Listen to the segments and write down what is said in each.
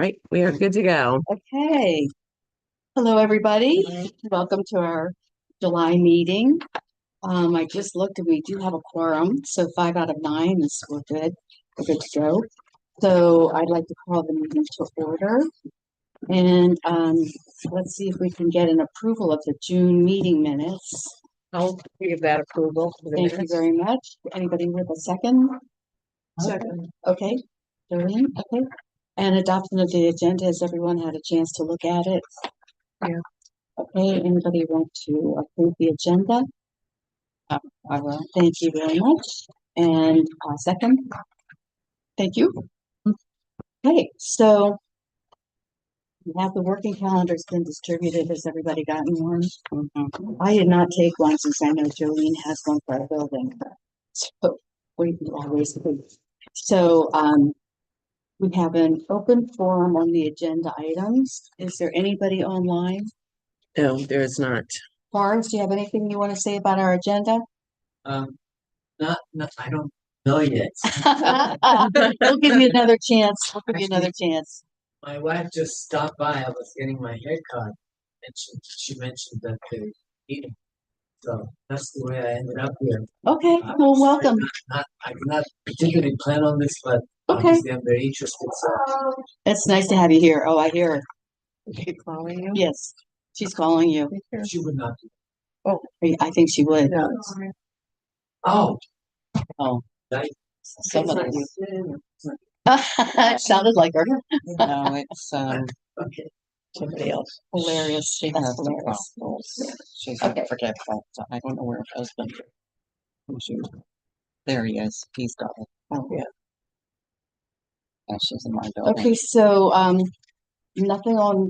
Right, we are good to go. Okay. Hello, everybody. Welcome to our July meeting. I just looked and we do have a quorum, so 5 out of 9 is we're good. We're good to go. So I'd like to call the meeting to order. And let's see if we can get an approval of the June meeting minutes. I'll give that approval for the Thank you minutes. very much. Anybody with a second? Second. Okay. Jolene, okay. And adoption of the agenda. Has everyone had a chance to look at it? Yeah. Okay, anybody want to approve the agenda? I will. Thank you very much. And second, thank you. Okay, so we have the working calendars been distributed. Has everybody gotten one? I did not take one since I know Jolene has one for our building. So we always do. So we have an open forum on the agenda items. Is there anybody online? No, there is not. Forrest, do you have anything you want to say about our agenda? Um, not, I don't know yet. We'll give you another chance. We'll give you another chance. My wife just stopped by. I was getting my hair cut, and she mentioned that they're eating. So that's the way I ended up here. Okay, well, welcome. I did not particularly plan on this, but Okay. obviously I'm very interested. So It's nice to have you here. Oh, I hear her. Is she calling you? Yes, she's calling you. she would not. I think she would. No. Oh, Oh, that, some of us. It sounded like her. No, it's okay. Somebody else. Hilarious. she That's has some hilarious. problems. She's Okay. forgetful. So I don't know where her husband. There he is. He's got it. Oh, yeah. Yeah, she's in my building. Okay, so nothing on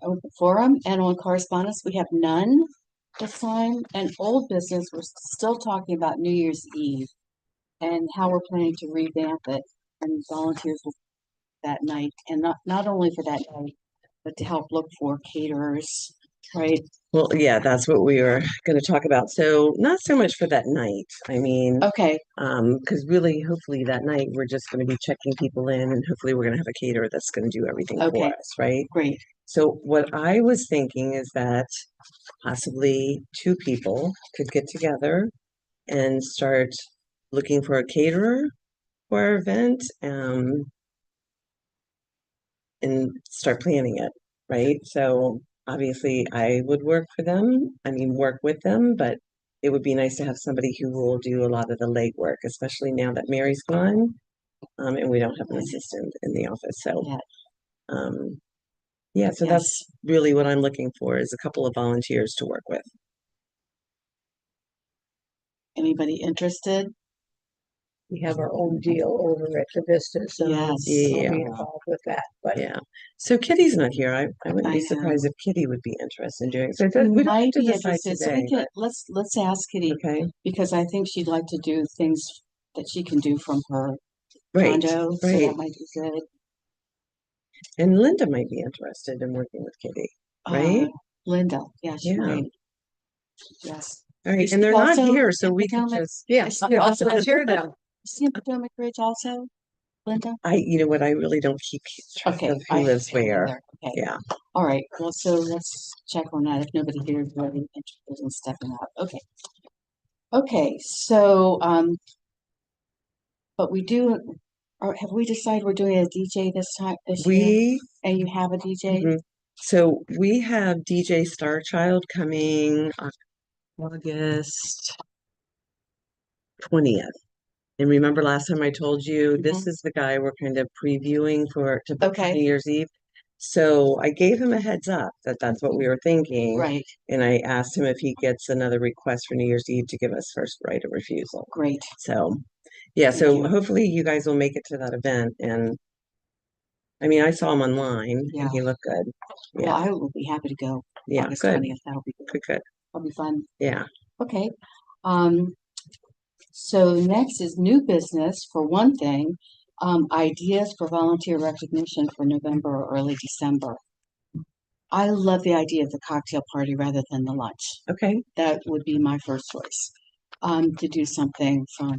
open forum and on correspondence. We have none this time. And old business, we're still talking about New Year's Eve and how we're planning to revamp it and volunteers will that night, and not only for that night, but to help look for caterers, right? Well, yeah, that's what we were going to talk about. So not so much for that night. I mean, Okay, because really, hopefully that night we're just going to be checking people in, and hopefully we're going to have a caterer that's going to do everything Okay. for us, right? great. So what I was thinking is that possibly two people could get together and start looking for a caterer for our event, and start planning it, right? So obviously I would work for them, work with them, but it would be nice to have somebody who will do a lot of the legwork, especially now that Mary's gone, and we don't have an assistant in the office. So, Yeah. Yeah, so Yes. that's really what I'm looking for is a couple of volunteers to work with. Anybody interested? We have our own deal over at the Vista, so Yes. I'll be Yeah. involved with that. But Yeah. So Kitty's not here. I wouldn't I be know. surprised if Kitty would be interested in doing it. So We we don't might have to be decide interested, so today, we can, let's ask Kitty, okay? because I think she'd like to do things that she can do from her Right, condo, so right. that might be good. And Linda might be interested in working with Kitty, right? Linda, yeah, she Yeah. might. Yes. All right, Is and she they're not also here, so in we can Potomac? just, yeah, Is she yeah, also let's hear them. Is she in Potomac Ridge also, Linda? you know what, I really don't keep track Okay, of who lives don't where. either. Okay, Yeah, all right, well, so let's check on that if nobody here is really interested in stepping up. Okay. Okay, so, but we do, or have we decided we're doing a DJ this year? we, And you have a DJ? mhm. So we have DJ Starchild coming August 20th. And remember last time I told you, this is the guy we're kind of previewing to book for Okay. New Year's Eve. So I gave him a heads up that that's what we were thinking. Right, And I asked him if he gets another request for New Year's Eve to give us first right of refusal. great. So, yeah, Thank so you. hopefully you guys will make it to that event. And I saw him online Yeah. and he looked good. Well, Yeah, I will be happy to go yeah, August good, 20th. That'll be good. good, good. That'll be fun. Yeah. Okay. So next is new business for one thing, ideas for volunteer recognition for November or early December. I love the idea of the cocktail party rather than the lunch. Okay. That would be my first choice. To do something from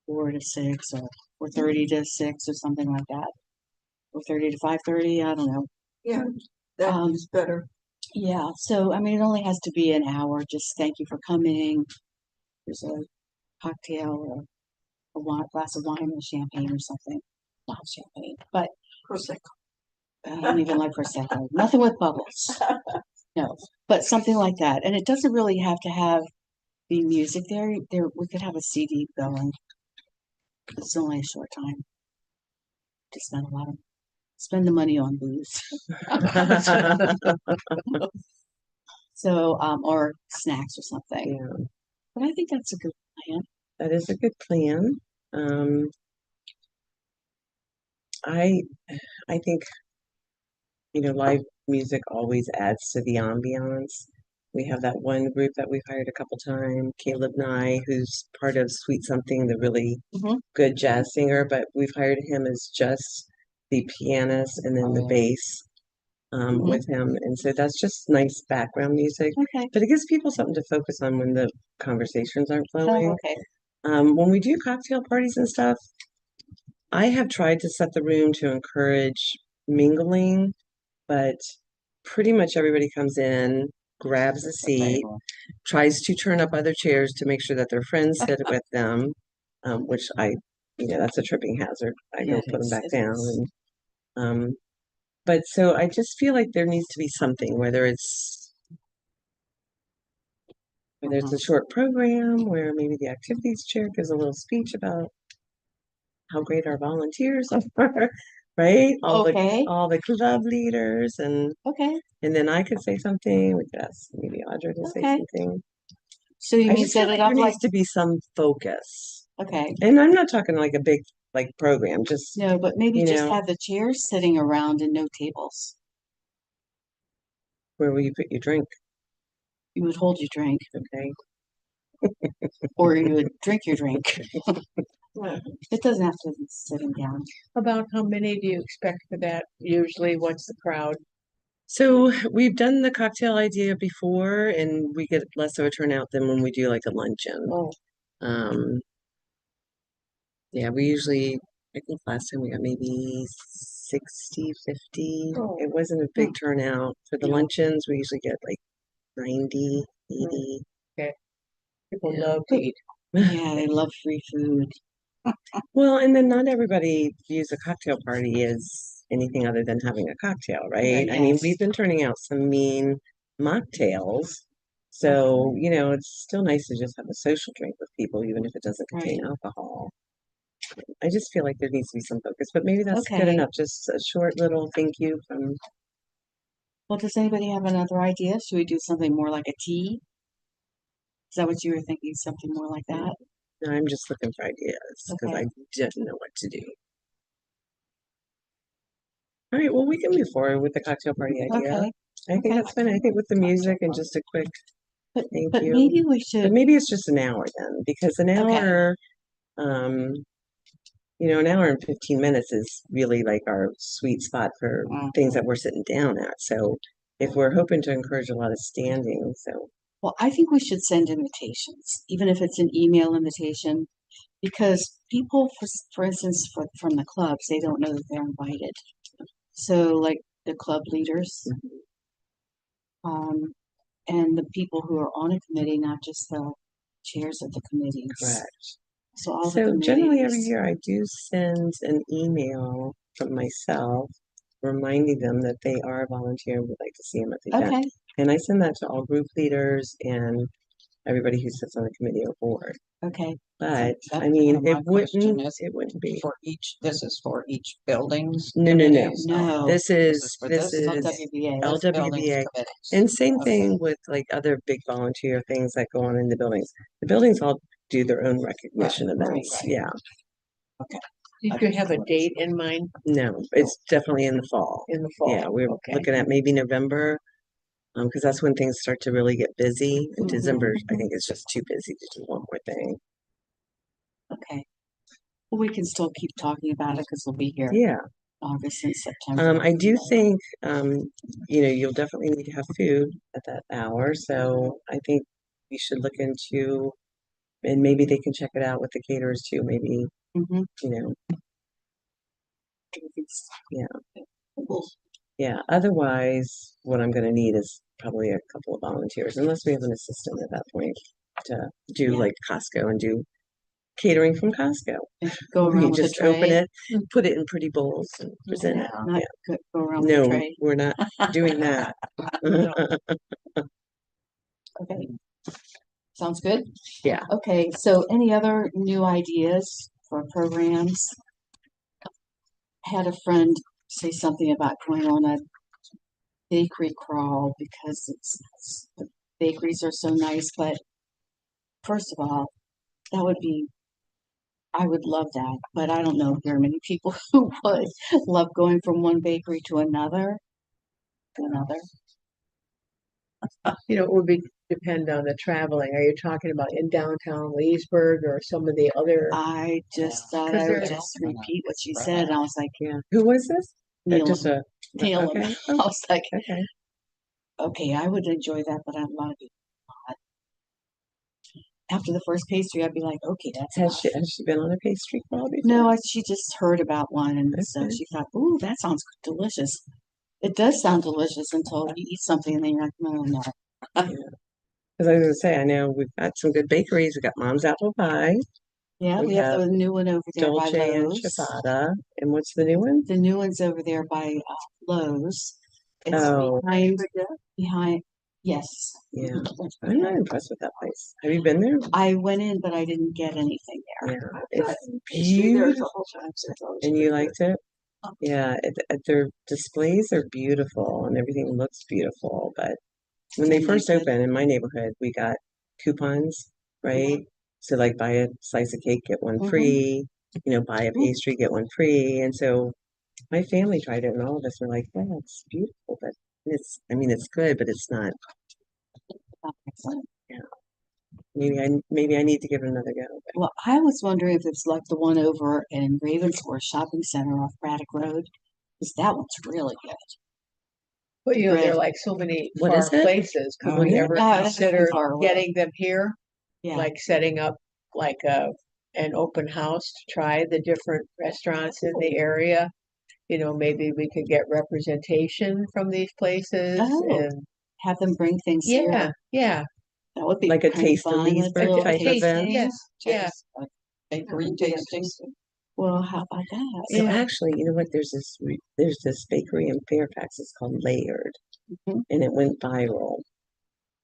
4 to 6 or 4:30 to 6 or something like that. 4:30 to 5:30, I don't know. Yeah, that Um, is better. Yeah, so I mean, it only has to be an hour. Just thank you for coming. There's a cocktail or a glass of wine and champagne or something. Not champagne, but Prosecco. I don't even like prosecco. Nothing with bubbles. No, but something like that. And it doesn't really have to have the music there. There, we could have a CD going. It's only a short time to spend the money on booze. So, or snacks or something. Yeah, But I think that's a good plan. that is a good plan. Um, I I think, live music always adds to the ambiance. We have that one group that we've hired a couple times, Caleb Nye, who's part of Sweet Something, the really Mhm. good jazz singer, but we've hired him as just the pianist and then Oh, the yeah. bass Mhm. with him. And so that's just nice background music. Okay. But it gives people something to focus on when the conversations aren't Oh, flowing. okay. When we do cocktail parties and stuff, I have tried to set the room to encourage mingling, but pretty much everybody comes in, grabs a The seat, table. tries to turn up other chairs to make sure that their friends sit with them, which that's a tripping hazard. I Yeah, go it put them is, back it down. is. But so I just feel like there needs to be something, whether it's a short program where maybe the activities chair gives a little speech about how great our volunteers are, right? Okay. All the club leaders Okay. and then I could say something. We could ask maybe Audra to say Okay. something. So you I mean just feel set like it there up like, needs to be some focus. okay. And I'm not talking like a big program, just No, but maybe you just know, have the chairs sitting around and no tables. where will you put your drink? You would hold your drink Okay. or you would drink your drink. It doesn't have to be sitting down. About how many do you expect for that? Usually, what's the crowd? So we've done the cocktail idea before and we get less of a turnout than when we do like a luncheon. Oh, Um, yeah, we usually, I think last time we got maybe 60, 50. Oh. It wasn't a big turnout. For the No. luncheons, we usually get like 90, 80. people Yeah. love to eat. Yeah, they love free food. Well, and then not everybody views a cocktail party as anything other than having a cocktail, right? I mean, Yes. we've been turning out some mean mocktails. So, it's still nice to just have a social drink with people, even if it doesn't contain alcohol. I just feel like there needs to be some focus, but maybe that's good Okay. enough. Just a short little thank you from, Well, does anybody have another idea? Should we do something more like a tea? Is that what you were thinking? Something more like that? I'm just looking for ideas because Okay. I didn't know what to do. All right, well, we can move forward with the cocktail party idea. Okay. I think Okay. that's fine. I think with the music and just a quick But thank but you. maybe we But should. maybe it's just an hour then, because an Okay. hour, um, an hour and 15 minutes is really like our sweet spot for things that we're sitting down at. So if we're hoping to encourage a lot of standing, so Well, I think we should send invitations, even if it's an email invitation, because people, for instance, from the clubs, they don't know that they're invited. So, like the club leaders, um, and the people who are on a committee, not just the chairs of the committees. correct. So all the So generally every committees. year I do send an email from myself reminding them that they are a volunteer and would like to see them at the event. Okay. And I send that to all group leaders and everybody who sits on the committee or board. Okay. But That's I mean, kind of my question is it wouldn't be. this is for each building's No. committees? No. This This is is for this this is LWBA. this building's LWBA. committees. And same Okay. thing with like other big volunteer things that go on in the buildings. The buildings all do their own recognition right, events. right. Yeah. Did you have a date in mind No, it's definitely in the fall. in the fall? Yeah, we're Okay. looking at maybe November, because that's when things start to really get busy. And Mhm. December, I think, is just too busy to do one more thing. Okay. Well, we can still keep talking about it because we'll be here Yeah. August and September. I do think, you'll definitely need to have food at that hour. So I think we should look into, and maybe they can check it out with the caterers too. Maybe, Mhm. you know, It's- Yeah, otherwise, what I'm gonna need is probably a couple of volunteers, unless we have an assistant at that point to do Yeah. like Costco and do catering from Costco. Go We around with a just open tray. it, put it in pretty bowls and present it. Not Yeah. go around with a No, tray. we're not doing that. Okay. Sounds good? Yeah. Okay, so any other new ideas for programs? Had a friend say something about going on a bakery crawl because the bakeries are so nice, but first of all, that would be, I would love that, but I don't know very many people who would love going from one bakery to another. To another. It would depend on the traveling. Are you talking about in downtown Leesburg or some of the other? I just thought 'Cause I would there's- just repeat what she said, and I was like, Yeah. Who was this? Just Neelam, a Neelam. okay. I was like, Okay. okay, I would enjoy that, but I love it. After the first pastry, I'd be like, okay, that's enough. Has she been on a pastry crawl before? No, she just heard about one, and so Okay. she thought, ooh, that sounds delicious. It does sound delicious until you eat something and then you're like, no, no. Because I was gonna say, I know we've got some good bakeries. We've got Mom's Apple Pie, Yeah, We we have have the new one over there by Dolce and Lowe's. Ciabatta, and what's the new one? The new one's over there by Lowe's. It's Oh. behind, yes. Yeah, I'm not impressed with that place. Have you been there? I went in, but I didn't get anything there. Yeah, it's beautiful. And you liked it? Yeah, their displays are beautiful and everything looks beautiful. But when they And first good. opened in my neighborhood, we got coupons, right? So like buy a slice of cake, get one Mhm. free, buy a pastry, get one free. And so my family tried it and all of us were like, yeah, it's beautiful, but it's good, but it's not. Excellent. Maybe I need to give it another go. But Well, I was wondering if it's like the one over in Ravensworth Shopping Center off Braddock Road, because that one's really good. But there Bread. are like so many What far is it? places. Could Oh, we yeah. ever That's consider too far away. getting them here? Yeah, Like setting up like an open house to try the different restaurants in the area? Maybe we could get representation from these places Oh. and have them bring things yeah, here. yeah. That would be Like a kind of taste of fun. It's a Leesburg little type tasting, event? yes, yeah. Bakery would be tasting. interesting. Well, how about that? So Yeah. actually, you know what? There's this bakery in Fairfax. It's called Layered, Mhm. and it went viral.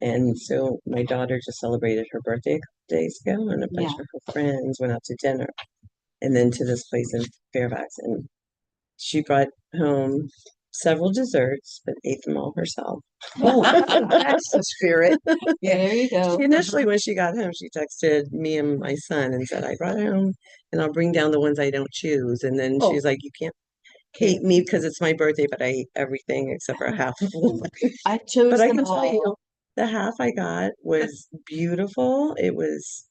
And so my daughter just celebrated her birthday a couple days ago, and a bunch Yeah. of her friends went out to dinner, and then to this place in Fairfax, and she brought home several desserts, but ate them all herself. Oh, that's the spirit. There you go. Initially, when she got home, she texted me and my son and said, "I brought home, and I'll bring down the ones I don't choose." And then Oh. she's like, "You can't hate me because it's my birthday, but I ate everything except for half of one." I chose But I them can tell you, all. the half I got was beautiful. It was,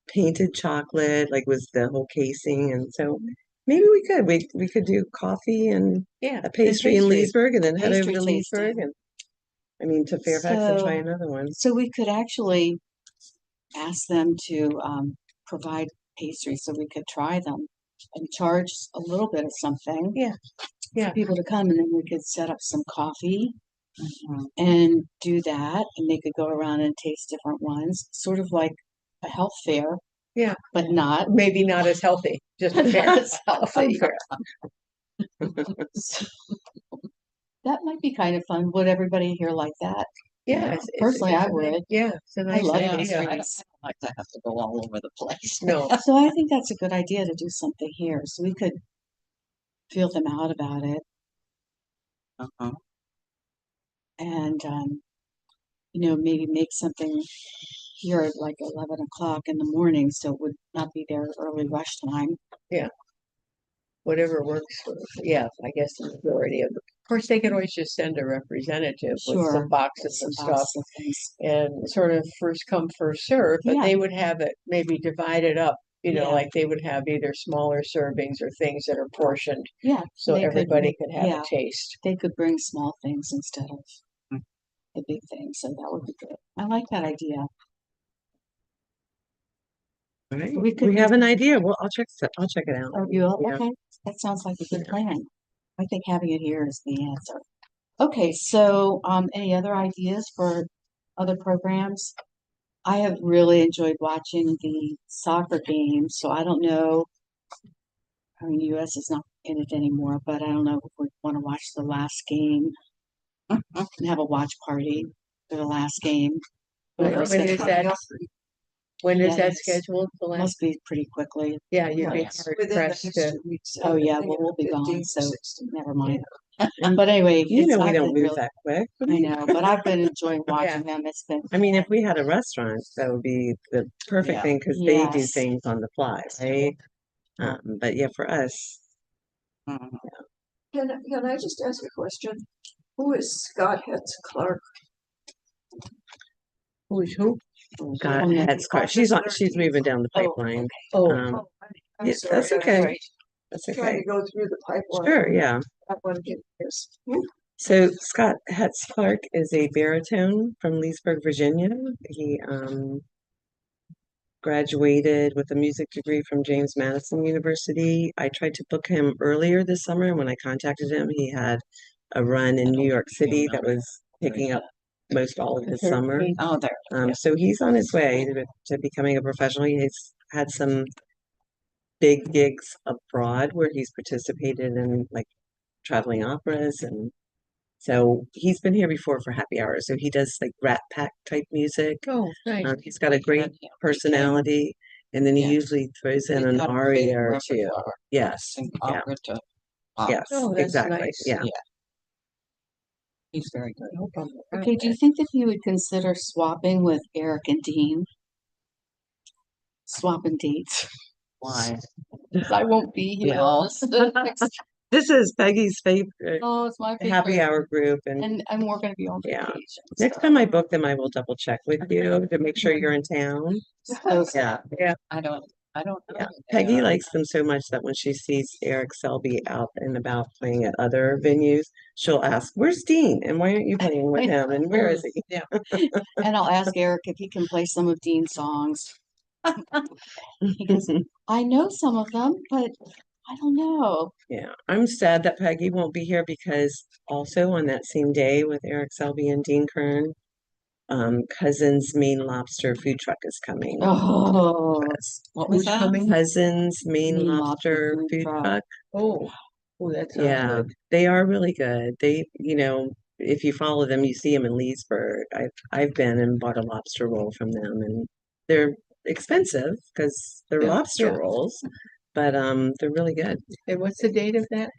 painted chocolate, like was the whole casing, and so maybe we could do coffee and Yeah. a pastry in Leesburg, and then head over Pastry to Leesburg, tasting. and to Fairfax and try So- another one. So we could actually ask them to provide pastries so we could try them and charge a little bit of something. Yeah. Yeah. For people to come, and then we could set up some coffee Mhm. and do that, and they could go around and taste different ones, sort of like a health fair. Yeah. But not. Maybe not as healthy, just Not fair. as healthy. Fair. That might be kind of fun. Would everybody here like that? Yeah. Personally, I a nice- would. Yeah, it's a I nice love Yeah, idea. I pastries. don't like to have to go all over the place. No, So I think that's a good idea to do something here, so we could feel them out about it Uh-huh. and, maybe make something here at like 11 o'clock in the morning, so it would not be their early rush time. whatever works for, yeah, I guess the majority of them. Of course, they could always just send a representative with Sure. some boxes Some and stuff boxes of things. and sort of first come, first serve, but Yeah. they would have it maybe divided up, Yeah. like they would have either smaller servings or things that are portioned Yeah, so they could everybody make- could have yeah. a taste. they could bring small things instead of Mm. the big things, so that would be good. I like that idea. All right, We could we have do- an idea. Well, I'll check it out. Oh, you, Yeah. okay, that sounds like a good plan. I think having it here is the answer. Okay, so, any other ideas for other programs? I have really enjoyed watching the soccer games, so I don't know. I mean, US is not in it anymore, but I don't know if we want to watch the last game and have a watch party for the last game. When Whatever when is schedule- that, when is that Yes. scheduled, the last? Must be pretty quickly. Yeah, you'd be Yes. hard Within the pressed next to, 2 weeks. Oh, yeah, I think well, we'll be gone, 15th, so 16th. never mind. And But anyway, you know, we I've don't been move really, that quick. What do I you- know, but I've been enjoying watching them. It's been. I mean, if we had a restaurant, that would be the perfect Yeah. thing because they do Yes. things on the fly, right? But yeah, for us, Mhm. Can I just ask a question? Who is Scott Hetz Clark? who's who? God, Oh, no. head start. She's moving down the Oh, pipeline. Oh, Um, I'm yeah, sorry, that's I'm okay. That's trying okay. to go through the pipeline. Sure, yeah. That one get this. So Scott Hetz Clark is a baritone from Leesburg, Virginia. He graduated with a music degree from James Madison University. I tried to book him earlier this summer. When I contacted him, he had a run in New York City that was taking up most all of his Her- summer. he- Oh, there. So he's on his way to becoming a professional. He's had some big gigs abroad where he's participated in like traveling operas, and so he's been here before for happy hour. So he does like Rat Pack type music. oh, nice. He's got a great personality, and then he Yeah. usually throws in He's an got a big aria or two. repertoire, Yes, Sing yeah, opera to pop. yes, Oh, that's exactly. nice. Yeah. He's very good. I hope I'm around Okay, do you then. think that you would consider swapping with Eric and Dean? Swapping dates. Why? 'Cause I won't be here. No. This is Peggy's favorite Oh, it's my happy favorite. hour group, and And we're gonna be on Yeah. vacation. next so- time I book them, I will double check with you to make sure you're in town. so- Yeah, I don't know. yeah. who they Peggy are. likes them so much that when she sees Eric Selby out and about playing at other venues, she'll ask, "Where's Dean? And why aren't you playing with him? And where is he?" Yeah. And I'll ask Eric if he can play some of Dean's songs. He goes, I know some of them, but I don't know. Yeah, I'm sad that Peggy won't be here because also on that same day with Eric Selby and Dean Kern, Cousins Maine Lobster food truck is coming. Oh, Yes. What was Who's that? coming? Cousins Maine Maine Lobster Lobster food food truck. truck. Oh, oh, that sounds Yeah, good. they are really good. They, if you follow them, you see them in Leesburg. I've been and bought a lobster roll from them, and they're expensive because they're Yeah, lobster yeah. rolls, but they're really good. And what's the date of that?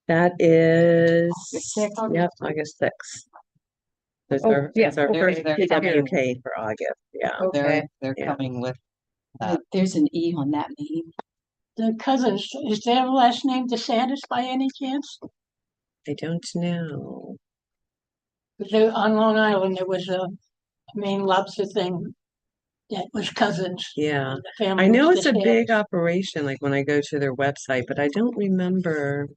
That is, August 6th. yep, August 6th. Those Oh, are, yeah, those are okay. first They're kids coming- okay for August. Yeah. Okay. They're Yeah. coming with There's an E on that name. The cousins, is their last name DeSantis by any chance? I don't know. There, on Long Island, there was a Maine lobster thing that was cousins. Yeah. and the family I know was it's a DeSantis. big operation, like when I go to their website, but I don't remember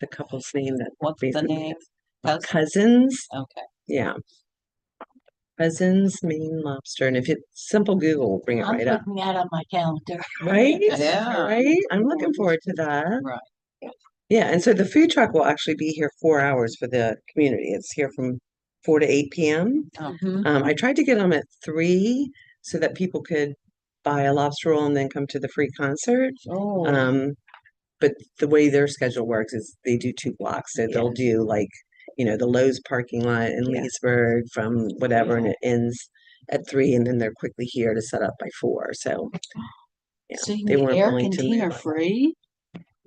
the couple's name that what's the basically name? is. Cousin? Cousins. Okay. Yeah. Cousins Maine Lobster. And if it's simple Google will bring it I'm right up. putting that on my calendar. Right? Yeah. Right? I'm looking forward to that. Right. Yeah, and so the food truck will actually be here 4 hours for the community. It's here from 4 to 8 p.m. Oh, I tried to get them at 3 so that people could buy a lobster roll and then come to the free concert. Oh, But the way their schedule works is they do 2 blocks. So they'll do like, the Lowe's parking lot in Yeah. Leesburg from whatever, and it ends at 3, and then they're quickly here to set up by 4. So yeah, So you they mean weren't Eric willing and to Dean are move. free?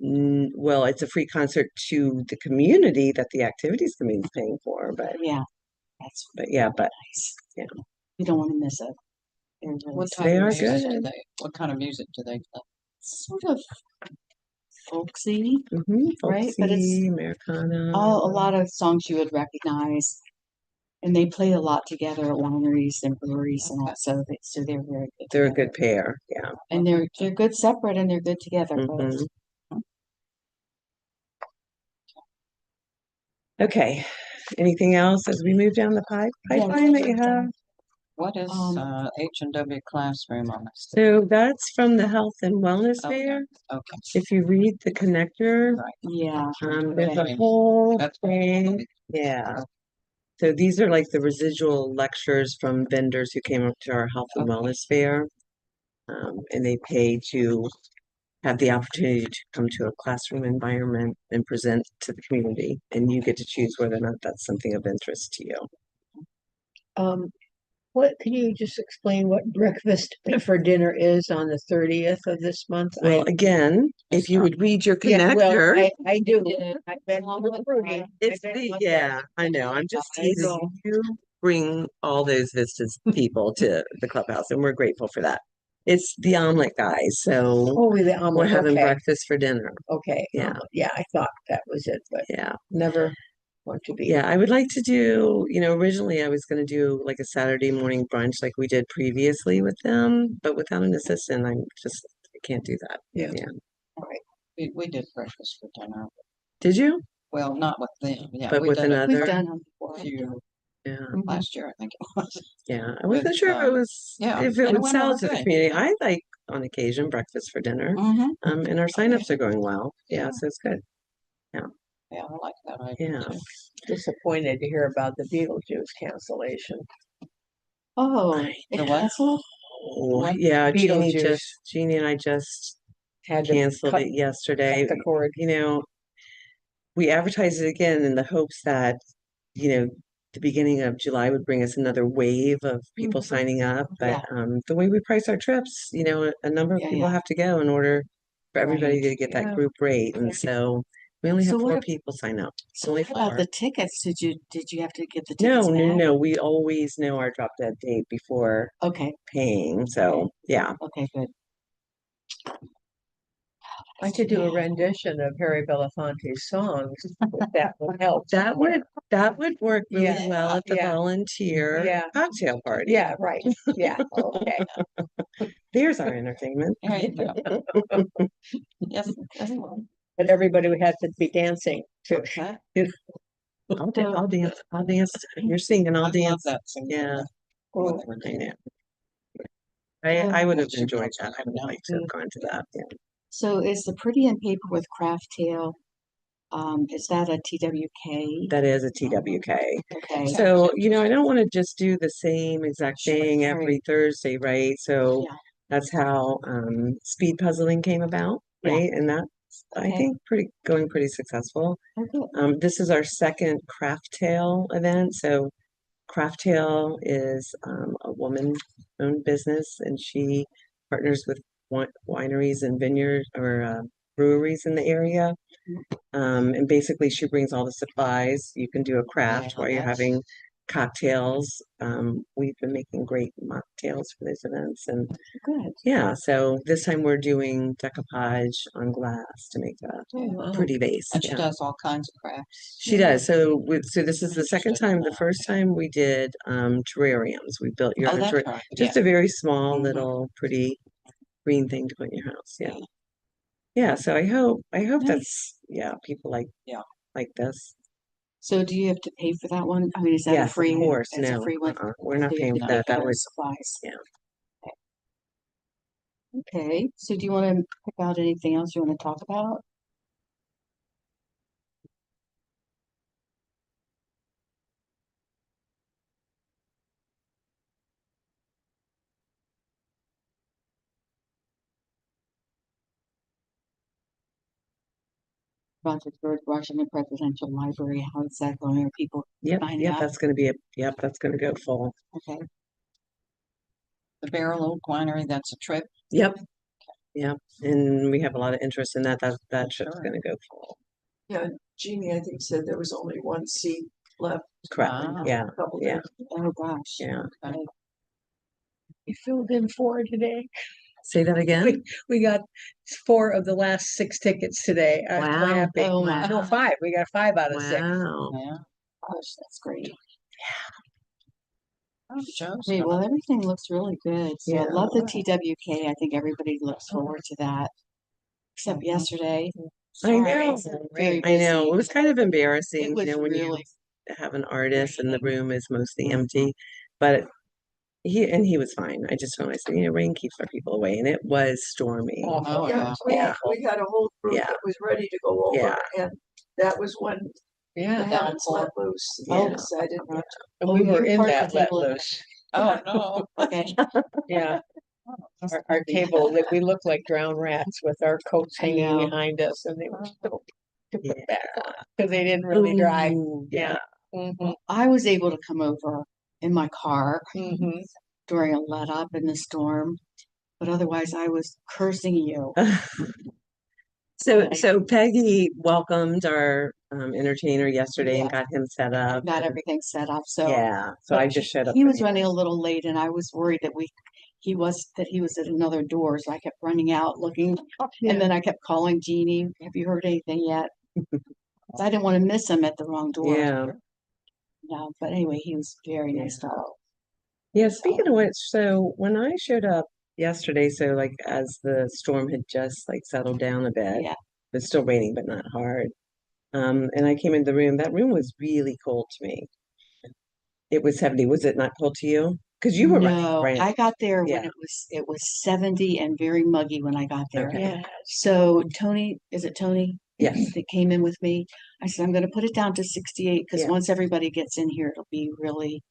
Well, it's a free concert to the community that the activities committee is paying for, but Yeah, that's yeah, but nice. yeah. You don't want to miss it. They're really What sweet. type They of are music do good. they? What kind of music do they play? Sort of folksy. Mm-hmm. Right, but it's Folksy, Americana. a lot of songs you would recognize. And they play a lot together at wineries and breweries and all, so they're very good. They're a together. good pair. Yeah. And they're good separate and they're good together. both. Mhm. Okay. Anything else as we move down the Yeah, pipeline that you have? What is H&W Classroom on this? So that's from the Health and Wellness Okay. Fair. Okay, If you read the connector, right. Yeah, there's a Okay. whole That's thing. Yeah. So these are like the residual lectures from vendors who came up to our Health and Okay. Wellness Fair. And they pay to have the opportunity to come to a classroom environment and present to the community. And you get to choose whether or not that's something of interest to you. What, can you just explain what breakfast for dinner is on the 30th of this month? Well, again, if you would read your Yeah, well, connector, I do. Yeah. I've been recruiting. it's I've been the, on yeah, that. I know. I'm just I teasing know. you. Bring all those Vistas people to the clubhouse, and we're grateful for that. It's the omelet guys, so Oh, the we're omelet, having okay, breakfast for dinner. okay. Yeah. omelet. Yeah, I thought that was it, but Yeah. never want to be. Yeah, I would like to do, originally I was going to do like a Saturday morning brunch like we did previously with them, but without an assistant, I can't do that. Yeah. Yeah. We did breakfast for dinner. Did you? Well, not with them, yeah. But we with did it another? we've done them a before. few Yeah. last year, I think it was. Yeah. I wasn't With, sure if it was, yeah, if it and it would went sell over to the good. community. I like on occasion breakfast for dinner. Mm-hmm. And our signups are going well. Yeah, Yeah. so it's good. Yeah, I like that idea. Yeah. too. Disappointed to hear about the Beetlejuice cancellation. Oh, it The what? canceled? Oh, What? yeah, Beetlejuice. Jeannie and I just Had to canceled cut it yesterday. the cord. We advertised it again in the hopes that, the beginning of July would bring us another wave of people Mhm. signing up. Yeah. But the way we price our trips, a number of Yeah, people yeah. have to go in order for everybody Right. to get that Yeah. group rate. And so we only have So what 4 ab- people sign up. So what about the tickets? Did you have to get the No, tickets no, back? no. We always know our drop dead date before Okay, paying. So yeah. okay, good. I could do a rendition of Harry Belafonte's songs, if that would help. That would work really Yeah, well at the yeah, volunteer yeah. cocktail party. Yeah, right. Yeah, okay. There's our entertainment. There you go. Yes, that's one. But everybody would have to be dancing too. That- I'll dance. I'll dance. You're singing, I I'll love dance. that singing. Yeah, Oh, I know. I would have Should be enjoyed able that. to I would now. like to have gone to that. Yeah. So is the Pretty in Paper with Craft Tail, is that a TWK? That is a TWK. Okay, So, I don't want to just do the same exact thing every Right. Thursday, right? So Yeah. that's how speed puzzling came about, Yeah. right? And that's I Okay. think going pretty successful. Oh, good. This is our second Craft Tale event. So Craft Tale is a woman-owned business, and she partners with wineries and vineyards or breweries in the area. And basically, she brings all the supplies. You can do a craft Yeah, while you're that's- having cocktails. We've been making great mocktails for those events, and Good. yeah. So this time we're doing decoupage on glass to make a oh, wow. pretty vase. And she Yeah. does all kinds of crafts. She does. So this is the second Interested in time. The that. first time we did terrariums. We built your Oh, own that's right. just a very small Mhm. little pretty green thing to put in your house. Yeah. Yeah. So I hope that's people like this. So do you have to pay for that one? I mean, is that a Yes, of free? course. It's a No, free one? we're not So you have paying to for pay that. That the was supplies. yeah. Okay, so do you want to pick out anything else you want to talk about? About the George Washington Presidential Library, how is that going? Are people Yep. signing up? That's going to be that's going to go full. Okay, The Barrel Oak Winery, that's a trip. Yep. Yep. And we have a lot of interest in that. That trip's Sure. going to go full. Yeah, Jeannie, I think, said there was only one seat left. Correct. Ah. Yeah. A couple Yeah. days. oh gosh. Yeah. We filled in 4 today. Say that again. We got 4 of the last 6 tickets today. I was so Wow. happy. Oh, No, wow. 5. We got 5 out of 6. Wow. Yeah. Gosh, that's great. Oh, shows. Okay, well, everything looks really good. So I Yeah. love the TWK. I think everybody looks forward to that. Except yesterday. I know. Very I know. It busy. was kind of embarrassing, It was when you really, have an artist and the room is mostly empty. But he was fine. I just told him, I said, rain keeps our people away, and it was stormy. Oh, Yeah, yeah. we had a whole group Yeah. that was ready to go over, Yeah. and that was when the Yeah, heavens let loose. Yeah. They decided, and Oh, we were you in parked that the let table at- loose. Oh, no. Okay. Yeah, our table, we looked like drowned rats with our coats I hanging know. behind us, and they were still to put Yeah. back on because they didn't really dry. Ooh, Yeah. Mm-hmm, I was able to come over in my car mm-hmm. during a let up in the storm, but otherwise I was cursing you. So Peggy welcomed our entertainer yesterday and Yeah. got him set up. Got and- everything set up, so. Yeah, so I just showed up. He for was the- running a little late and I was worried that he was at another door, so I kept running out looking. And then I kept calling Jeannie, have you heard anything yet? 'Cause I didn't want to miss him at the wrong door. Yeah. No, but anyway, he was very nice Yeah. fellow. Yeah, speaking of which, so when I showed up yesterday, so like as the storm had just like settled down a bit, Yeah, it was still raining, but not hard. And I came in the room, that room was really cold to me. It was 70. Was it not cold to you? Because you were running no, around. I got there when Yeah. it was 70 and very muggy when I got there. Okay. Yeah, So Tony, is it Tony? Yes. That came in with me. I said, I'm gonna put it down to 68 because Yeah. once everybody gets in here, it'll be really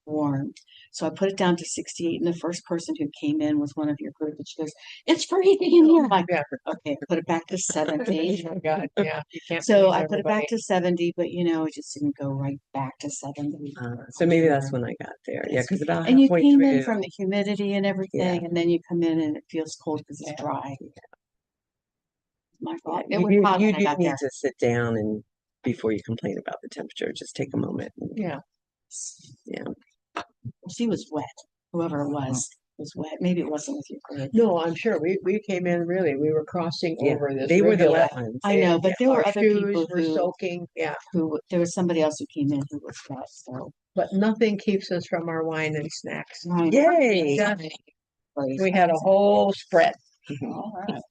warm. So I put it down to 68 and the first person who came in was one of your group and she goes, it's freezing in here. I'm like, yeah. okay, put it back to 70. Oh my God, yeah. You can't So please I put it back everybody. to 70, but it just didn't go right back to 70. So maybe that's when I got there. Yeah, Yes. because about And you halfway came in through. from the humidity and everything, and then you come in and it feels cold because it's dry. My fault. It was hot You when I do got need there. to sit down and before you complain about the temperature, just take a moment. Yeah, She was wet. Whoever it was wet. Maybe it wasn't with your group. no, I'm sure we came in really, we were crossing Yeah, over this they were the rivulet. wet ones. I know, but there Our were other shoes people were soaking, yeah, there was somebody else who came in who was wet. So but nothing keeps us from our wine and snacks. Yay! Just- We had a whole spread. All right.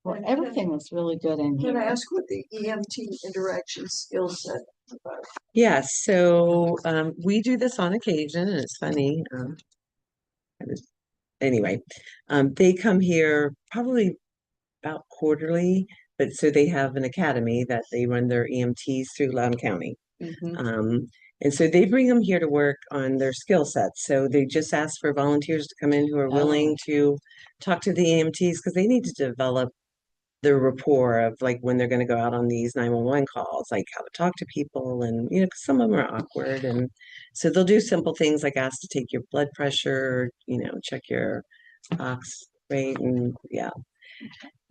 Well, everything was really good in can I here. ask what the EMT interaction skill set about? Yes, so we do this on occasion, and it's funny. Anyway, they come here probably about quarterly, but so they have an academy that they run their EMTs through Loudoun County. Mhm. And so they bring them here to work on their skill sets. So they just ask for volunteers to come in who are willing to talk to the EMTs because they need to develop their rapport of like when they're going to go out on these 911 calls, like how to talk to people. And, 'cause some of them are awkward. And so they'll do simple things like ask to take your blood pressure, check your ox rate. And yeah,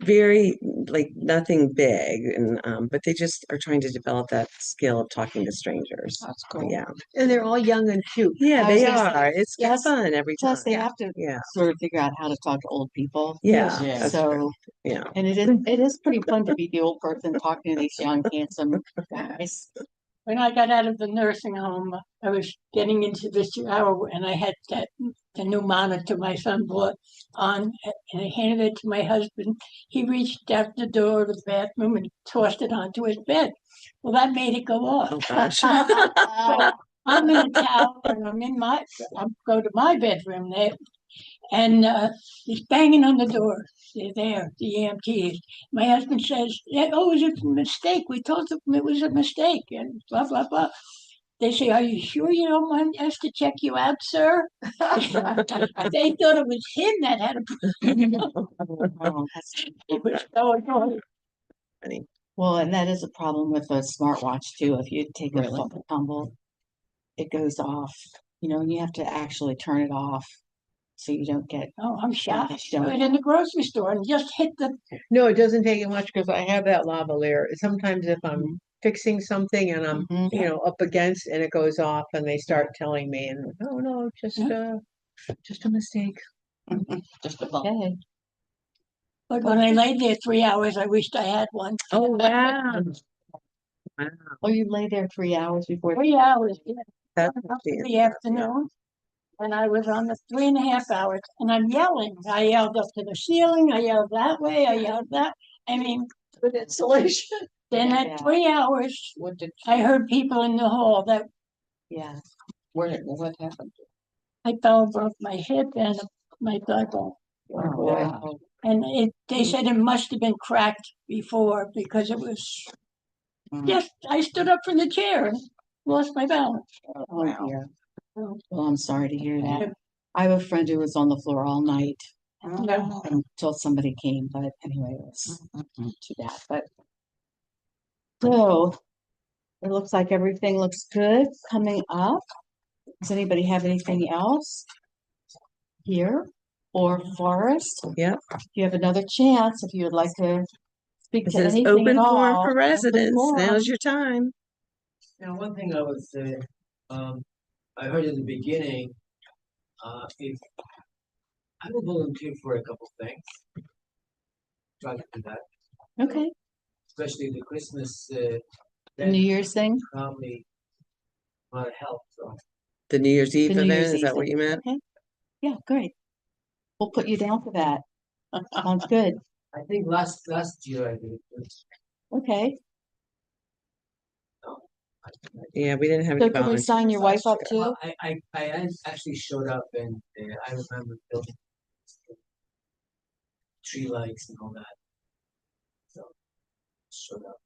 very like nothing big. And, but they just are trying to develop that skill of talking to strangers. That's cool. Yeah. And they're all young and cute. Yeah, I was they gonna say, are. It's yes, fun every time. Plus, they have to Yeah. sort of figure out how to talk to old people. Yeah. Yeah. That's true. So, Yeah. and it is pretty fun to be the old person talking to these young, handsome guys. When I got out of the nursing home, I was getting into the shower and I had the new monitor my son bought on, and I handed it to my husband. He reached out the door of the bathroom and tossed it onto his bed. Well, that made it go off. Oh gosh. So I'm in a towel and I go to my bedroom there, and he's banging on the door. They're there, the EMTs. My husband says, "Yeah, oh, it was a mistake. We told them it was a mistake," and blah blah blah. They say, "Are you sure you don't want us to check you out, sir?" They thought it was him that had a Oh, It was so annoying. well, and that is a problem with a smartwatch too. If you take a Really? tumble, it goes off, and you have to actually turn it off so you don't get. Oh, I'm shocked. I Don't. was in the grocery store and just hit the. No, it doesn't take it much because I have that lavalier. Sometimes if I'm Mhm. fixing something and I'm, Mhm. up against and it goes off and they start telling me and, oh, no, just a mistake. Just a okay. But when I laid there 3 hours, I wished I had one. Oh wow. Wow. Oh, you lay there 3 hours before. 3 hours. Yeah. That's Up in fantastic. the afternoon, and I was on the 3.5 hours, and I'm yelling. I yelled up to the ceiling. I yelled that way. I yelled that. I mean, Good insulation. then Yeah. at 3 hours, What did, I heard people in the hall that Yeah. what happened? I fell, broke my hip and my thigh bone. Wow. And they said it must have been cracked before because it was, Mm. yes, I stood up from the chair and lost my balance. Oh, Wow. dear. Well, I'm sorry to hear that. Yeah. I have a friend who was on the floor all night Yeah. until somebody came, but anyway, it was Mhm. too bad, but. So, it looks like everything looks good coming up. Does anybody have anything else? Here or Forrest? Yep. You have another chance if you would like to speak This to is anything open at forum all. for Open residents. forum. Now's your time. Now, one thing I would say, I heard in the beginning, if I will volunteer for a couple things. Try to do that, Okay, especially the Christmas, the New Year's thing, probably a lot of help, so. The New Year's the Eve New event, Year's is Eve that what thing. you meant? Okay, yeah, great. We'll put you down for that. Sounds good. I think last year I did it. Okay, Yeah, we didn't have so any can we volunteers sign your wife last up year. too? I actually showed up and I remember building tree lights and all that. So, showed up.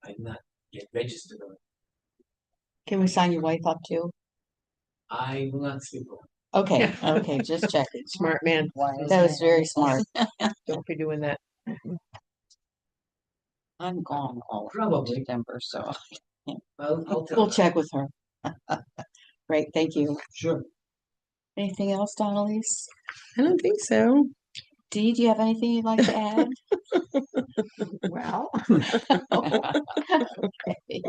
I did not get registered on it. Can we sign your wife up too? I will not speak for Okay, okay, just checking. Smart man, That was very smart. don't be doing that. I'm gone all of Probably. September, so. I'll tell We'll her. check with her. Great, thank you. Sure. Anything else, Donalise? I don't think so. Dee, do you have anything you'd like to add? Well, Okay.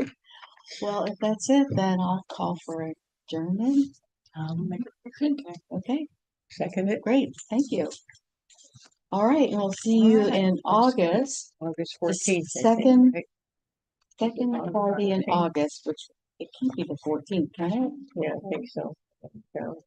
Well, if that's it, then I'll call for adjournment. Make it- Okay, second it, great, thank you. All right, and we'll see you All right. in August, August The 14th. second- right? second Friday in August, which it can't be the 14th, can it? Yeah, I think so. So,